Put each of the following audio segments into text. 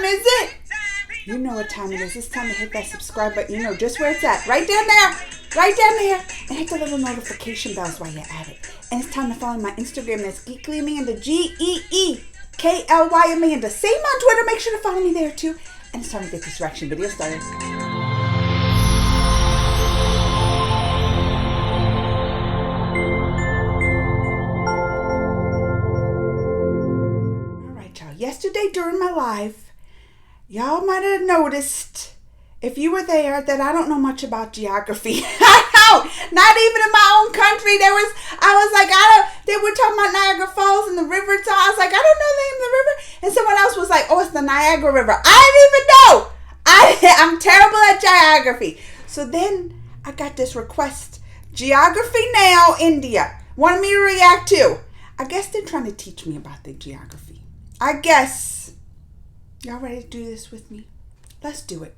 is it? You know what time it is. It's time to hit that subscribe button. You know just where it's at. Right down there. Right down there. And hit the little notification bells while you're at it. And it's time to follow my Instagram. That's Geekly Amanda. GeeKly Amanda. Same on Twitter. Make sure to follow me there too. And it's time to get this reaction video started. Alright, y'all. Yesterday during my live, y'all might have noticed, if you were there, that I don't know much about geography. I don't. Not even in my own country. They were talking about Niagara Falls and the river. So I was like, I don't know the name of the river. And someone else was like, oh, it's the Niagara River. I didn't even know. I'm terrible at geography. So then I got this request. Geography Now, India. Wanted me to react to. I guess they're trying to teach me about the geography. I guess. Y'all ready to do this with me? Let's do it.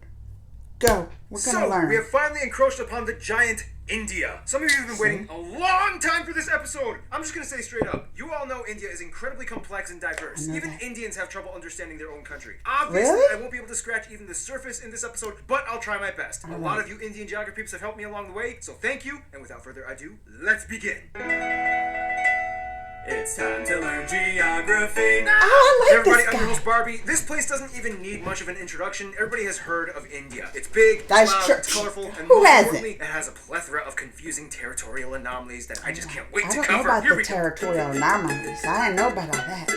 Go. We're going to learn. We have finally encroached upon the giant India. Some of you have been waiting a long time for this episode. I'm just going to say straight up, you all know India is incredibly complex and diverse. Even Indians have trouble understanding their own country. Obviously, really? I won't be able to scratch even the surface in this episode, but I'll try my best. A lot of you Indian geography peeps have helped me along the way, so thank you. And without further ado, let's begin. It's time to learn geography now. Oh, I like Everybody, this guy. I'm your host Barbie. This place doesn't even need much of an introduction. Everybody has heard of India. It's big, That's it's true. loud, it's colorful, and Who most hasn't? importantly, it has a plethora of confusing territorial anomalies that I just can't wait I to don't know cover. about Here the we go. territorial anomalies. I didn't know about all that.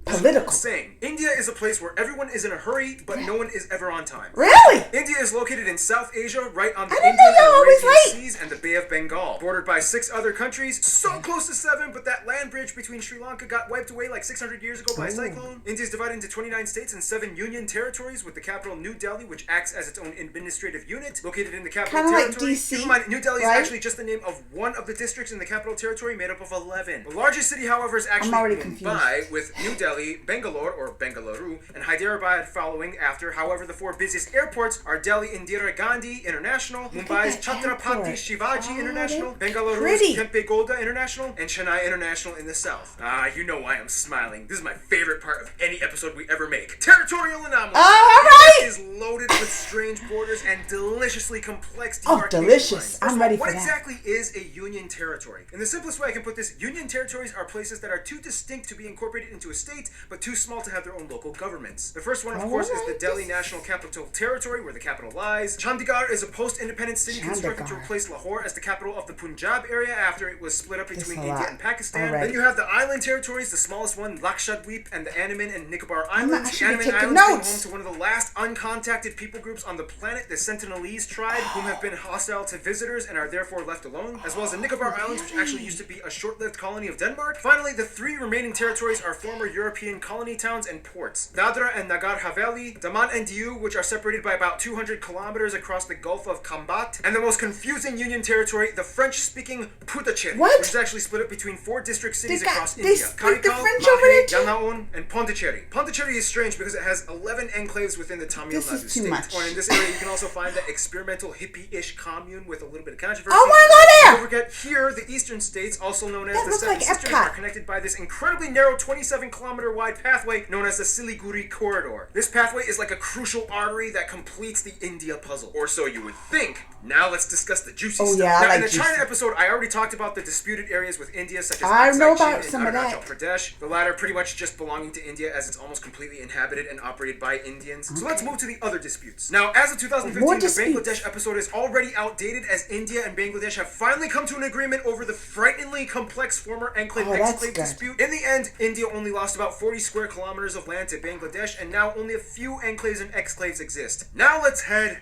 Political. Saying India is a place where everyone is in a hurry, but no one is ever on time. Really? India is located in South Asia, right on the I didn't Indian know y'all and always Arabian late. Seas and the Bay of Bengal, bordered by 6 other countries, so close to 7, but that land bridge between Sri Lanka got wiped away like 600 years ago by a cyclone. India is divided into 29 states and 7 union territories, with the capital New Delhi, which acts as its own administrative unit, located in the capital Kinda like territory. DC, Keep in mind, New Delhi is right? actually just the name of one of the districts in the capital territory, made up of 11. The largest city, however, is already actually confused. Mumbai, with New Delhi, Bangalore, or Bengaluru, and Hyderabad following after. However, the 4 busiest airports are Delhi Indira Gandhi International, Mumbai's that Chhatrapati airport. Shivaji Oh, International, they're Bengaluru's pretty. Kempe Gowda International, and Chennai International in the south. You know why I'm smiling. This is my favorite part of any episode we ever make. Territorial anomalies. All right. India is loaded with strange borders and deliciously complex Oh, demarcation delicious. lines. First I'm of all, ready for what that. exactly is a union territory? In the simplest way I can put this, union territories are places that are too distinct to be incorporated into a state, but too small to have their own local governments. The first one, of course, is the Delhi National Capital Territory, where the capital lies. Chandigarh is a post-independent city constructed to replace Lahore as the capital of the Punjab area after it was split up between India and Pakistan. Already. Then you have the island territories, the smallest one, Lakshadweep, and the Andaman and Nicobar I Islands. should The be Andaman taking Islands notes. came home to one of the last uncontacted people groups on the planet, the Sentinelese tribe, whom have been hostile to visitors and are therefore left alone, as well as the Nicobar Islands, which actually used to be a short-lived colony of Denmark. Finally, the 3 remaining territories are former European colony towns and ports. Dadra and Nagar Haveli, Daman and Diu, which are separated by about 200 kilometers across the Gulf of Khambat, and the most confusing union territory, the French-speaking Puducherry, What? which is actually split up between 4 district cities They got- across they India. speak the Karikal, French over there Mahe, too? Yanaon, and Pondicherry. Pondicherry is strange because it has 11 enclaves within the Tamil This is Nadu too state. much. And in this area, you can also find the experimental hippie-ish commune with a little bit of controversy. I wanna go there! Don't forget, here, the eastern states, also known as That the looks 7 like Sisters, Epcot. are connected by this incredibly narrow 27-kilometer wide pathway known as the Siliguri Corridor. This pathway is like a crucial artery that completes the India puzzle. Or so you would think. Now let's discuss the juicy stuff. yeah, I Now, like in the China juicy. episode, I already talked about the disputed areas with India, such as I know Aksai about Chin some of and that. Arunachal Pradesh. The latter pretty much just belonging to India, as it's almost completely inhabited and operated by Indians. So let's move to the other disputes. Now, as of 2015, More the disputes. Bangladesh episode is already outdated, as India and Bangladesh have finally come to an agreement over the frighteningly complex former enclave-exclave good. dispute. In the end, India only lost about 40 square kilometers of land to Bangladesh, and now only a few enclaves and exclaves exist. Now let's head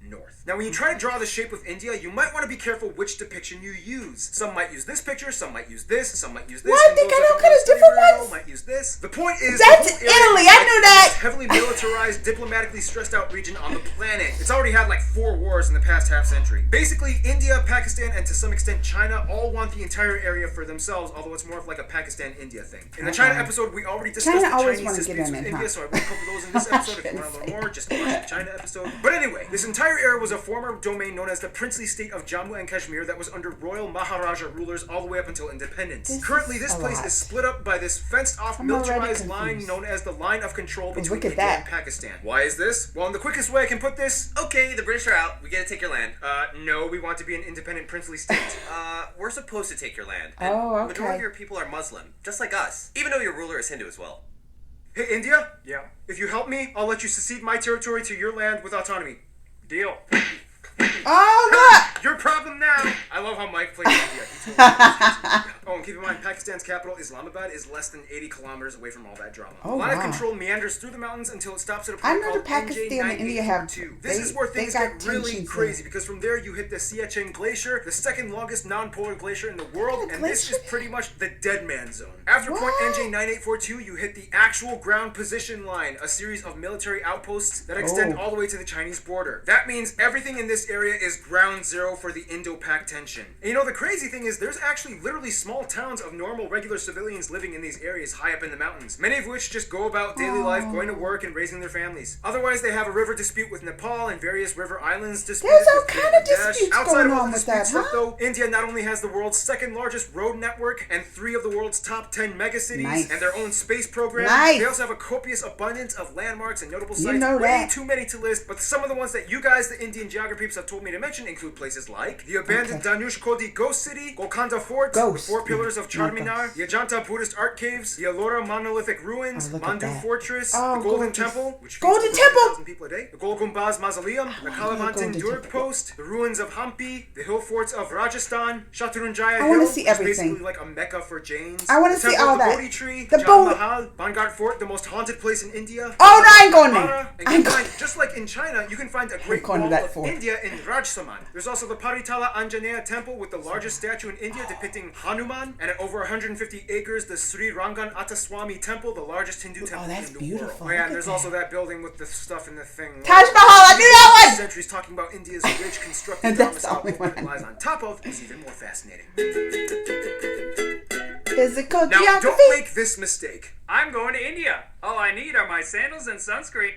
north. Now, when you try to draw the shape of India, you might want to be careful which depiction you use. Some might use this picture, some might use this, some might use this. What? and They those got that all don't kind of know the different study very ones? well might use this. The point is, That's the whole area Italy, is I like knew the that. most heavily militarized, diplomatically stressed out region on the planet. It's already had like 4 wars in the past half century. Basically, India, Pakistan, and to some extent China all want the entire area for themselves, although it's more of like a Pakistan-India thing. In the China episode, we already discussed China the always Chinese wanna get disputes in with it, India, huh? so I won't cover those in this episode. If you want to learn more, just watch the China episode. But anyway, this entire area was a former domain known as the princely state of Jammu and Kashmir that was under royal Maharaja rulers all the way up until independence. Currently, this place is split up by this fenced-off I'm already militarized line confused. known as the Line of Control between look at India and that. Pakistan. Why is this? Well, in the quickest way I can put this, Okay, the British are out. We get to take your land. no, we want to be an independent princely state. We're supposed to take your land. And Oh, okay. majority of your people are Muslim, just like us. Even though your ruler is Hindu as well. Hey, India? Yeah. If you help me, I'll let you secede my territory to your land with autonomy. Deal. Oh, look! Your problem now! I love how Mike plays India. He totally knows. Oh, and keep in mind, Pakistan's capital, Islamabad, is less than 80 kilometers away from all that drama. Oh, the line of wow. control meanders through the mountains until it stops at a I point know called that Pakistan and India have- NJ982. This they- is where they things got get really tensions crazy, there. because from there you hit the Siachen Glacier, the second longest non-polar glacier in the world, Yeah, and this is glacier? pretty much the dead man zone. After point What? NJ9842, you hit the actual ground position line, a series of military outposts that extend Oh. all the way to the Chinese border. That means everything in this area is ground zero for the Indo-Pak tension. And you know, the crazy thing is there's actually literally small towns of normal, regular civilians living in these areas high up in the mountains, many of which just go about daily life, going to work and raising their families. Otherwise, they have a river dispute with Nepal and various river islands disputes There's all with kind of Bangladesh. disputes Outside going of all on the with that, dispute stuff, huh? though, India not only has the world's second largest road network and 3 of the world's top 10 megacities Nice. and their own space program, Nice. they also have a copious abundance of landmarks and notable You sites. know Way that. too many to list, but some of the ones that you guys, the Indian geography peeps, have told me to mention include places like the abandoned Danush Kodi Ghost City, Golconda Fort, Ghost. the 4 pillars of Not Charminar, ghost. the Ajanta Buddhist art caves, the Ellora monolithic ruins, Oh, look at Mandu that. Fortress, Oh, the Golden gorgeous. Temple, which feeds Golden over Temple! 1,000 people a day, the Gol Gumbaz Mausoleum, the Kalavantan Golden Durg Temple. Post, the ruins of Hampi, the hill forts of Rajasthan, Shatrunjaya I Hill, wanna which see is everything. basically like a mecca for Jains. I wanna the see Temple all of the that. Bodhi Tree, The Jal Bodhi- Mahal, Bangard Fort, the most haunted place in India. Oh, no, I ain't going there. Mara, and I you ain't can going- find, just like in China, you can find a great going to wall that of fort. India in Rajsaman. There's also the Paritala Anjaneya temple with the largest statue in India depicting Hanuman, and at over 150 acres, the Sri Rangan Attaswamy temple, the largest Hindu temple that's in the beautiful. world. Oh Look yeah, at and there's that. also that building with the stuff in the thing. Taj Mahal, I knew that one! Centuries talking about India's rich constructed And that's the domicile only one I that lies on top of is even more fascinating. Physical Now, geography. don't make this mistake. I'm going to India. All I need are my sandals and sunscreen.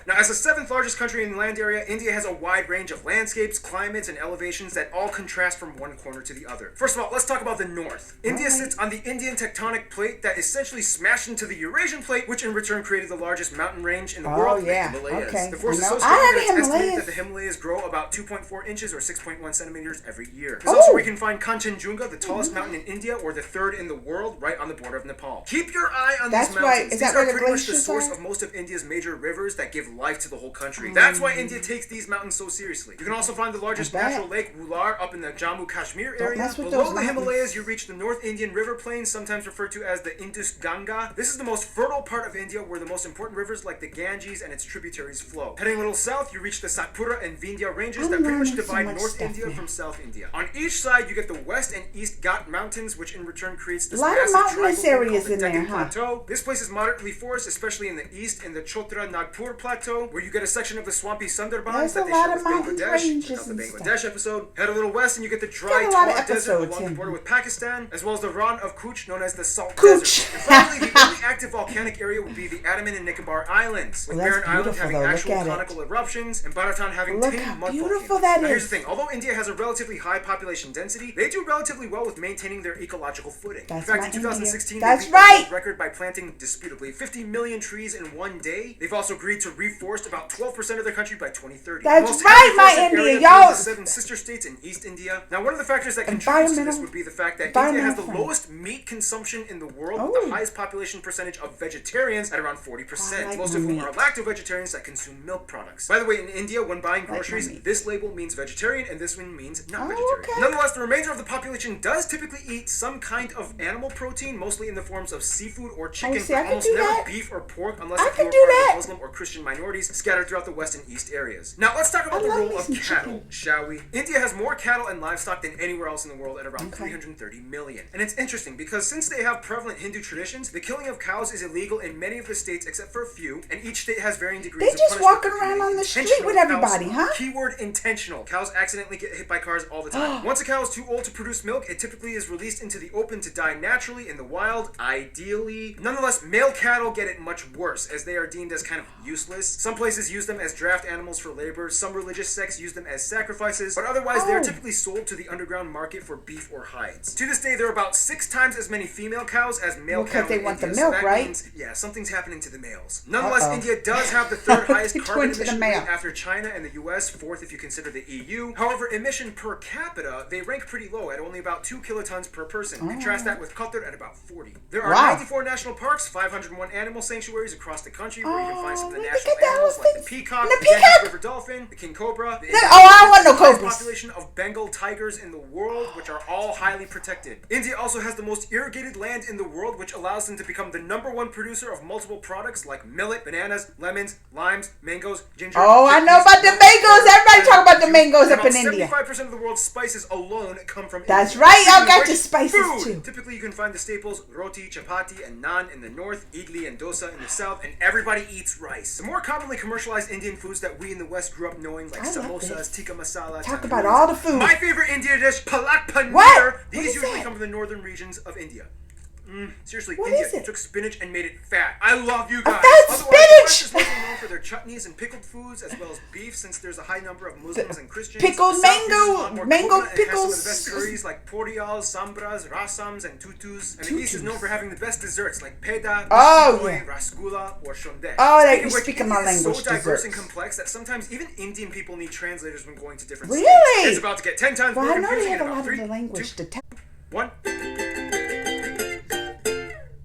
Now, as the 7th largest country in land area, India has a wide range of landscapes, climates, and elevations that all contrast from one corner to the other. First of all, let's talk about the north. India Alright. sits on the Indian tectonic plate that essentially smashed into the Eurasian plate, which in return created the largest mountain range in the Oh, world, yeah. the Himalayas. Okay. The force I is so know. strong I heard that it's estimated Himalayas. that the Himalayas grow about 2.4 inches or 6.1 centimeters every year. There's Oh. also where you can find Kanchenjunga, the tallest mountain in India, or the 3rd in the world, right on the border of Nepal. Keep your eye on That's these right. mountains. Is that These where are the pretty much the glaciers source are? of most of India's major rivers that give life to the whole country. That's why India takes these mountains so seriously. You can also find the largest I bet. natural lake, Wular, up in the Jammu Kashmir Don't area. mess with Below those the mountains. Himalayas, you reach the North Indian River Plain, sometimes referred to as the Indus Ganga. This is the most fertile part of India where the most important rivers like the Ganges and its tributaries flow. Heading a little south, you reach the Satpura and Vindhya ranges I'm that pretty much learning so divide much North stuff, India man. from South India. On each side, you get the West and East Ghat Mountains, which in return creates this A lot of massive mountainous tribal thing areas called the in there, Deccan huh? Plateau. This place is moderately forested, especially in the east in the Chotra Nagpur Plateau, where you get a section of the swampy Sundarbans There's that a they lot share of with mountain Bangladesh. ranges Check out the and Bangladesh stuff. episode. Head a little west and you get the dry Got a lot of Tar Desert episodes along the in. border with Pakistan, as well as the Rann of Kutch, known as the Salt Kutch. Desert. And finally, the only active volcanic area would be the Andaman and Nicobar Islands, with Well, that's Barren Island beautiful, having though. Look actual at it. conical eruptions, and Baratan having Look tame how mud beautiful volcanoes. that Now, here's is. the thing. Although India has a relatively high population density, they do relatively well with maintaining their ecological footing. That's in fact, my in 2016, India. they That's beat the world right. record by planting, disputably, 50 million trees in one day. They've also agreed to reforest about 12% of their country by 2030. That's The most right, heavily my forested India, area y'all. between the 7 sister states in East India. Now, one of the factors that contributes to this Environmental- would be the fact that India has the environmental lowest meat consumption in the world, with Oh. the highest population percentage of vegetarians at around 40%. I like Most of whom meat. are lacto-vegetarians that consume milk products. By the way, in India, when buying my groceries, meat. this label means vegetarian and this one means not Oh, vegetarian. okay. Nonetheless, the remainder of the population does typically eat some kind of animal protein, mostly in the forms of seafood or chicken, see, I but can almost do never that. beef or pork, unless I if you can are do part of that. the Muslim or Christian minorities scattered throughout the west and east areas. Now, let's talk about I the love role me of some cattle, chicken. shall we? India has more cattle and livestock than anywhere else in the world at around Okay. 330 million. And it's interesting because since they have prevalent Hindu traditions, the killing of cows is illegal in many of the states except for a few, and each state has varying degrees They of just punishment walking for around committing on the street intentional with cow everybody, slaughter. huh? Keyword intentional. Cows accidentally get hit by cars all the time. Once a cow is too old to produce milk, it typically is released into the open to die naturally in the wild, ideally. Nonetheless, male cattle get it much worse, as they are deemed as kind of useless Some places use them as draft animals for labor. Some religious sects use them as sacrifices, but otherwise they are typically sold to the underground market for beef or hides. To this day, there are about 6 times as many female cows as male cows. Because they want the milk, right? Means, yeah, something's happening to the males. Nonetheless, India does have the 3rd highest carbon emission rate after China and the US, 4th if you consider the EU. However, emission per capita, they rank pretty low at only about 2 kilotons per person. Contrast that with Qatar at about 40. There are 94 national parks, 501 animal sanctuaries across the country where you can find some of the national animals like the peacock, the Ganges River dolphin, the king cobra. I want no cobras. Population of Bengal tigers in the world, which are all highly protected. India also has the most irrigated land in the world, which allows them to become the #1 producer of multiple products like millet, bananas, lemons, limes, mangoes, ginger. I know about the mangoes. Everybody talk about the mangoes up in India. 75% of the world's spices alone come from That's India. right, y'all got your spices too. Typically, you can find the staples roti, chapati, and naan in the north, idli and dosa in the south, and everybody eats rice. The more commonly commercialized Indian foods that we in the West grew up knowing, like samosas, tikka masala. Talk about all the food. My favorite Indian dish, palak paneer. What? These usually that? come from the northern regions of India. Seriously, What India is it? took spinach and made it fat. I love you guys. fat Otherwise, the West is spinach? mostly known for their chutneys and pickled foods, as well as beef, since there's a high number of Muslims and Christians. Pickled The South uses a lot mango more coconut and has pickles. some of the best curries like porials, sambras, rasams, and tutus. And the East is known for having the best desserts like peda, rasgulla, or shondesh. You're Which speaking my India is language, so diverse desserts. and complex that sometimes even Indian people need translators when going to different Really? states. It's about to get 10 times Well, more I know they confusing have in a about lot of 3, the language 2, to tell. 1.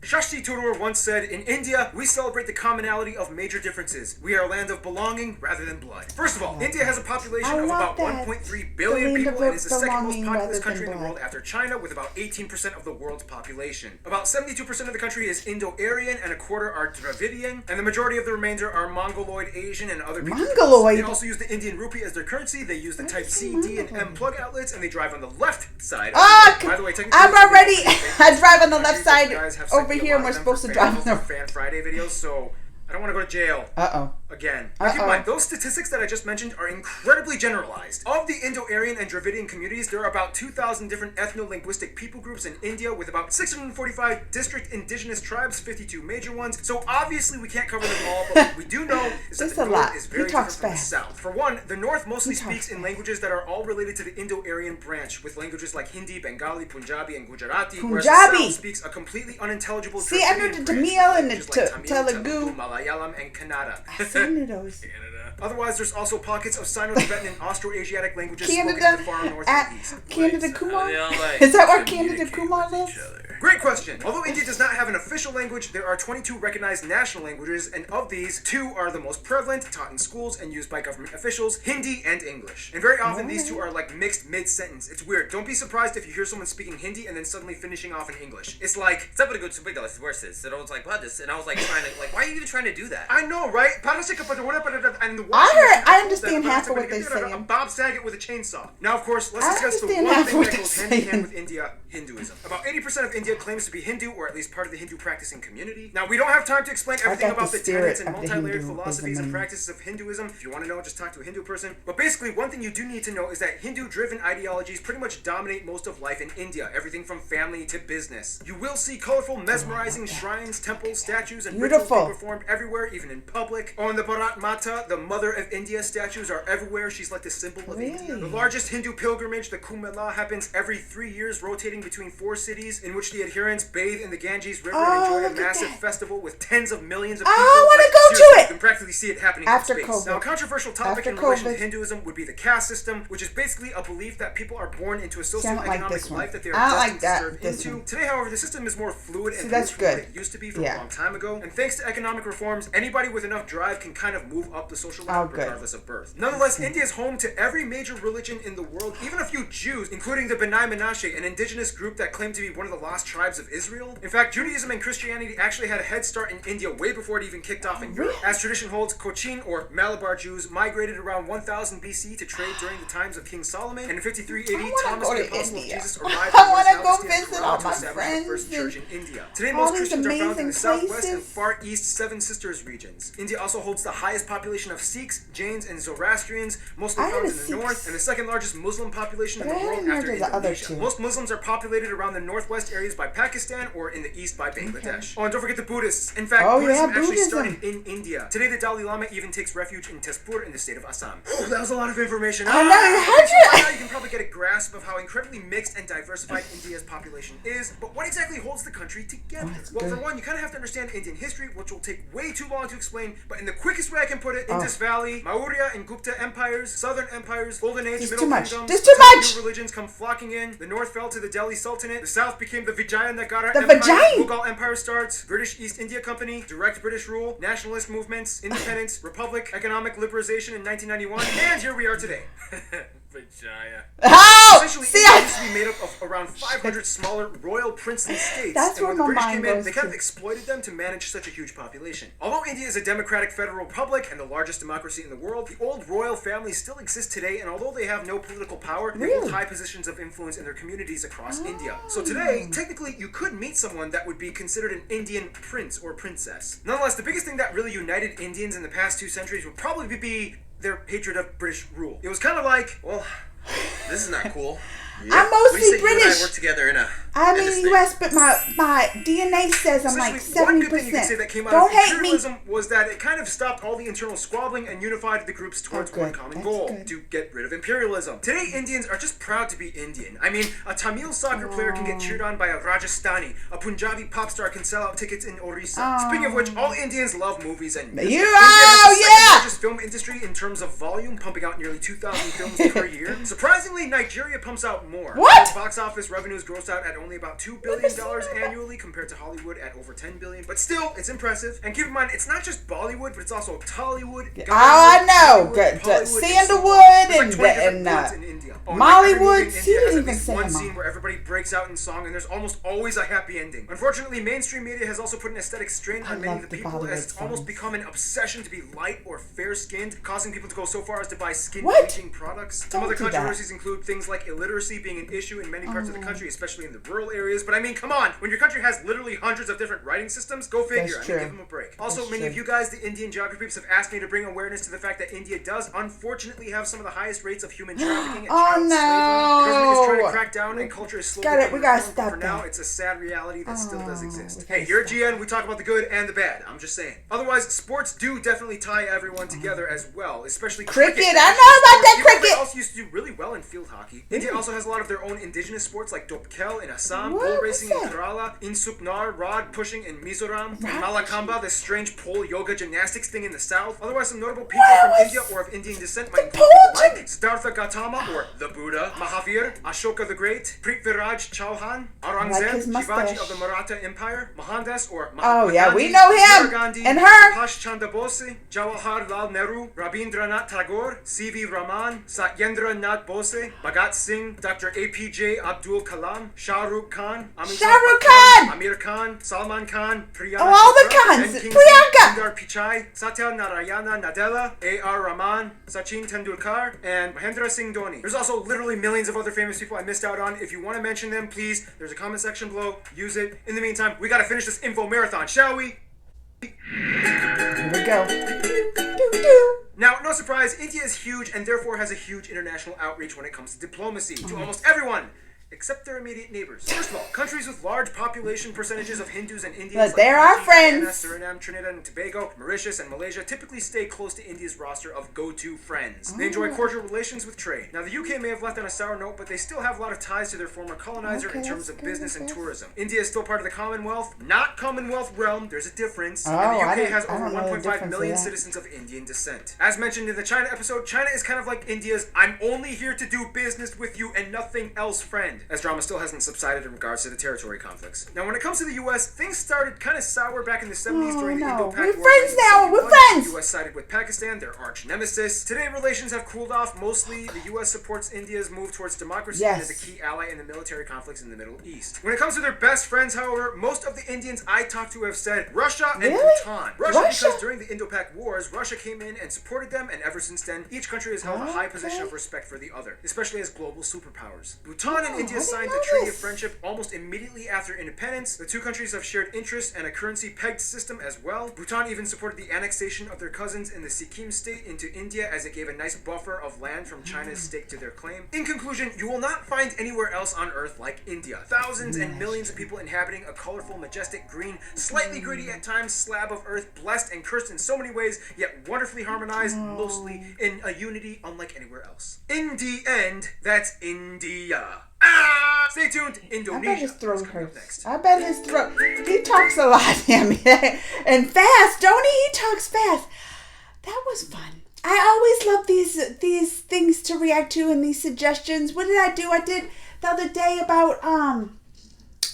Shashi Tharoor once said, "In India, we celebrate the commonality of major differences. We are a land of belonging rather than blood." First of all, India has a population I of love about that. 1.3 The billion land people of and is the second most belonging populous rather country than in the world blood. after China, with about 18% of the world's population. About 72% of the country is Indo-Aryan and a quarter are Dravidian, and the majority of the remainder are Mongoloid, Asian, and other people. Mongoloid? They also use the Indian rupee as their currency. They use the Type C, D, and M plug outlets, and they drive on the left side. By the way, technically, I'm already. I drive on the country, left side you guys have over sent me a here, lot and we're of them supposed for to drive on fan- the. Fan Friday videos, so I don't want to go to jail. Again. Now keep in mind, those statistics that I just mentioned are incredibly generalized. Of the Indo-Aryan and Dravidian communities, there are about 2,000 different ethno-linguistic people groups in India, with about 645 district indigenous tribes, 52 major ones. So obviously we can't cover them all, but what we do know is that That's the a North lot. is He very different talks from the fast. South. For one, the North mostly He talks speaks in fast. languages that are all related to the Indo-Aryan branch, with languages like Hindi, Bengali, Punjabi, and Gujarati, whereas the Punjabi. South speaks a completely unintelligible See, I know Dravidian the branch, Tamil and languages the like Tamil, Telugu. Malayalam, and Kannada. I knew those. Otherwise, there's also pockets of Sino-Tibetan and Austroasiatic languages spoken in Canada the far north at and east. Canada Kumar. they all, like, Is that where Canada Kumar lives? Great question. Although India does not have an official language, there are 22 recognized national languages, and of these, 2 are the most prevalent, taught in schools, and used by government officials, Hindi and English. And very often, these two are like mixed mid-sentence. It's weird. Don't be surprised if you hear someone speaking Hindi and then suddenly finishing off in English. It's like, Somebody go to big dollars versus. And I was like, what this? And I was like trying to why are you even trying to do that? I know, right? And the I understand half of what they're saying. Bob Saget with a chainsaw. Now, of course, let's I discuss the understand one half thing what that they're goes hand in hand saying. with India, Hinduism. About 80% of India claims to be Hindu, or at least part of the Hindu practicing community. Now, we don't have time to explain everything got about the the tenets spirit and of the multi-layered Hinduism philosophies and in me. practices of Hinduism. If you want to know, just talk to a Hindu person. But basically, one thing you do need to know is that Hindu-driven ideologies pretty much dominate most of life in India, everything from family to business. You will see colorful, mesmerizing shrines, temples, statues, and rituals Beautiful. being performed everywhere, even in public. On the Bharat Mata, the mother of India, statues are everywhere. She's like the symbol of India. Really? The largest Hindu pilgrimage, the Kumbh Mela, happens every 3 years, rotating between 4 cities, in which the adherents bathe in the Ganges River and enjoy a look at massive that. festival with tens of millions of Oh, people. I wanna Like, go to seriously, it! You can practically see it happening After from space. COVID. Now, a controversial topic After in relation to COVID. Hinduism would be the caste system, which is basically a belief that people are born into a I don't like socioeconomic this one. life that they are I don't destined like that, to serve this into. one. Today, however, the system is more fluid and that's loose from what good. it used to be from Yeah. a long time ago. And thanks to economic reforms, anybody with enough drive can kind of move up the social ladder good. regardless of birth. Nonetheless, India is home to every major religion in the world, even a few Jews, including the B'nai Menashe, an indigenous group that claimed to be one of the lost tribes of Israel. In fact, Judaism and Christianity actually had a head start in India way before it even kicked off in Europe. As tradition holds, Cochin or Malabar Jews migrated around 1000 BC to trade during the times of King Solomon, and in 53 AD, wanna Thomas go the to Apostle of India. Jesus I arrived wanna in what is now go Istanbul visit all to my establish the friends first church in and India. Today, all most these Christians are found in the amazing southwest and places. far east Seven Sisters regions. India also holds the highest population of Sikhs, Jains, and Zoroastrians, mostly I heard found of in the Sikhs. north, and the second largest Muslim population in But the I world hadn't heard after of the other Indonesia. two. Most Muslims are populated around the northwest areas slaves by Pakistan or in the east by Bangladesh. Oh, and don't forget the Buddhists. In fact, Oh, Buddhism yeah, actually Buddhism. started in India. Today, the Dalai Lama even takes refuge in Tezpur in the state of Assam. Oh, that was a lot of information. I know, how'd you- By now you can probably get a grasp of how incredibly mixed and diversified India's population is, but what exactly holds the country together? Well, for one, you kind of have to understand Indian history, which will take way too long to explain, but in the quickest way I can put it, Indus Valley, Maurya and Gupta empires, southern empires, Golden Age, This is Middle too much. Kingdom, This is too some much. new religions come flocking in, the north fell to the Delhi Sultanate, the south became the Vijayanagara The Empire, Vijay- Mughal Empire starts, British East India Company, direct British rule, nationalist movements, independence, republic, economic liberalization in 1991, and here we are today. Vagina. Oh, Essentially, see, India used to be made up of around 500 smaller royal princely states. That's and where when the my British mind came in, goes they kind of to. exploited them to manage such a huge population. Although India is a democratic federal republic and the largest democracy in the world, the old royal families still exist today, and although they have no political power, they hold Really? high positions of influence in their communities across India. So today, technically, you could meet someone that would be considered an Indian prince or princess. Nonetheless, the biggest thing that really united Indians in the past 2 centuries would probably be their hatred of British rule. It was kind of like, Well, this is not cool. I'm What do mostly you say you and I British. work together in a... I'm in in this the thing? U.S., but my DNA says I'm like essentially, one good thing you can say 70%. that came out Don't of hate me. imperialism was that it kind of stopped all the internal squabbling and unified the groups towards good. one common That's goal, good. to get rid of imperialism. Today, Indians are just proud to be Indian. I mean, a Tamil soccer player can get cheered on by a Rajasthani. A Punjabi pop star can sell out tickets in Orissa. Speaking of which, all Indians love movies and music. You India has the second yeah! largest film industry in terms of volume, pumping out nearly 2,000 films per year. Surprisingly, Nigeria pumps out more. What? Its box office revenues gross out at only about $2 billion annually compared to Hollywood at over $10 billion. But still, it's impressive. And keep in mind, it's not just Bollywood, but it's also Tollywood. I know. Bollywood, The Hollywood, Sandalwood there's and 20 different the- woods in India. Oh, Mollywood, every movie in see, India has you at can least say one them all. scene where everybody breaks out in song, and there's almost always a happy ending. Unfortunately, mainstream media has also put an aesthetic strain on many love of the the people, Bollywood as it's almost songs. become an obsession to be light or fair-skinned, causing people to go so far as to buy skin What? bleaching products. Some Don't other do that. controversies include things like illiteracy being an issue in many parts of the country, especially in the rural areas. But I mean, come on, when your country has literally hundreds of different writing systems, go figure. That's I mean, true. give them a break. Also, That's many true. of you guys, the Indian geography peeps, have asked me to bring awareness to the fact that India does unfortunately have some of the highest rates of human trafficking and Oh, child slavery. The government is trying to no. crack down, and culture is slowly Got it. being We gotta reformed, but stop for now, that. it's a sad reality that still does Oh, exist. we Hey, gotta you're a stop. GN, we talk about the good and the bad. I'm just saying. Otherwise, sports do definitely tie everyone together as well, especially Cricket, cricket. I know about that Even though cricket. They also used to do really well in field hockey. India also has a lot of their own indigenous sports like Dopkel in Assam, What? bull What's racing in that? Kerala, Insuknar, rod pushing in Mizoram, and Malakamba, this strange pole yoga gymnastics thing in the south. Otherwise, some notable people What? from What's India or of Indian descent might include pole people like gym- Siddhartha Gautama or the Buddha, Mahavir, Ashoka the Great, Prithviraj Chauhan, Aurangzeb, his Shivaji mustache. of the Maratha Empire, Mohandas or Oh, Mahatma yeah, Gandhi, we know him. Indira Gandhi, And her. Subhash Chandra Bose, Jawaharlal Nehru, Rabindranath Tagore, C.V. Raman, Satyendra Nath Bose, Bhagat Singh, Dr. A.P.J. Abdul Kalam, Shah Rukh Khan, Amitabh Shah Rukh Bachchan, Khan. Amir Khan, Salman Khan, Priyanka Oh, all the Chopra, Khans. Ben Kingsley, Priyanka. Sundar Pichai, Satya Narayana Nadella, A.R. Rahman, Sachin Tendulkar, and Mahendra Singh Dhoni. There's also literally millions of other famous people I missed out on. If you want to mention them, please, there's a comment section below. Use it. In the meantime, we gotta finish this info marathon, shall we? Here we go. Do. Now, no surprise, India is huge and therefore has a huge international outreach when it comes to diplomacy to almost everyone. Except their immediate neighbors. First of all, countries with large population percentages of Hindus and Indians But they're our Fiji, Guyana, friends. Suriname, Trinidad and Tobago, Mauritius, and Malaysia typically stay close to India's roster of go-to friends. They enjoy cordial relations with trade. Now, the UK may have left on a sour note, but they still have a lot of ties to their former colonizer in Okay, terms that's of good, business and okay. tourism. India is still part of the Commonwealth, not Commonwealth realm. There's a difference. Oh, and the I UK didn't- has I over don't know the 1.5 difference million of that. citizens of Indian descent. As mentioned in the China episode, China is kind of like India's "I'm only here to do business with you and nothing else" friend, as drama still hasn't subsided in regards to the territory conflicts. Now, when it comes to the US, things started kind of sour back in the 70s Oh, during the no. Indo-Pak We're War. friends in now. We're 1971. friends. The US sided with Pakistan, their arch nemesis. Today, relations have cooled off. Mostly, the US supports India's move towards democracy and Yes. is a key ally in the military conflicts in the Middle East. When it comes to their best friends, however, most of the Indians I talked to have said Russia and Really? Bhutan. Russia, Russia? because during the Indo-Pak Wars, Russia came in and supported them, and ever since then, each country has held a high position of respect for the other, especially as global superpowers. Bhutan and India I didn't signed know the Treaty of this. Friendship almost immediately after independence. The two countries have shared interests and a currency-pegged system as well. Bhutan even supported the annexation of their cousins in the Sikkim state into India, as it gave a nice buffer of land from China's stake to their claim. In conclusion, you will not find anywhere else on Earth like India. Thousands and millions of people inhabiting a colorful, majestic, green, slightly gritty at times slab of Earth, blessed and cursed in so many ways, yet wonderfully harmonized, mostly in a unity unlike anywhere else. In the end, that's India. Stay tuned. Indonesia. I bet his throat is coming up hurts. next. I bet his throat. He talks a lot, him, and fast, don't he? He talks fast. That was fun. I always love these things to react to and these suggestions. What did I do? I did the other day about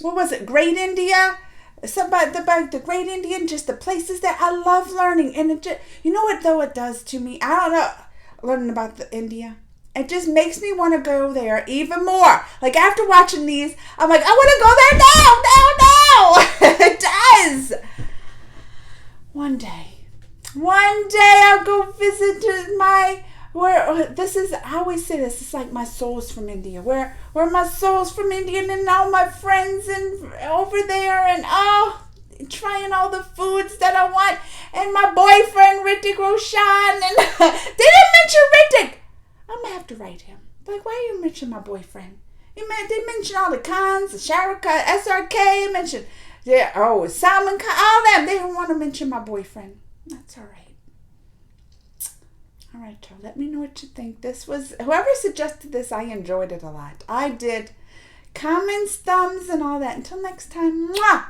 what was it? Great India. Something about the Great Indian, just the places that I love learning, and it just, you know what though it does to me. I don't know, learning about India. It just makes me want to go there even more. Like after watching these, I'm like, I want to go there now. It does. One day I'll go visit I always say this, it's like my soul's from India. Where my soul's from India, and all my friends and over there, and trying all the foods that I want, and my boyfriend Hrithik Roshan, and they didn't mention Hrithik. I'm gonna have to write him. Like, why you mention my boyfriend? They mentioned all the Khans, the Shah Rukh Khan, SRK, mentioned Salman Khan, all them. They didn't want to mention my boyfriend. That's all right. All right, y'all. Let me know what you think. Whoever suggested this, I enjoyed it a lot. I did. Comments, thumbs, and all that. Until next time, mwah!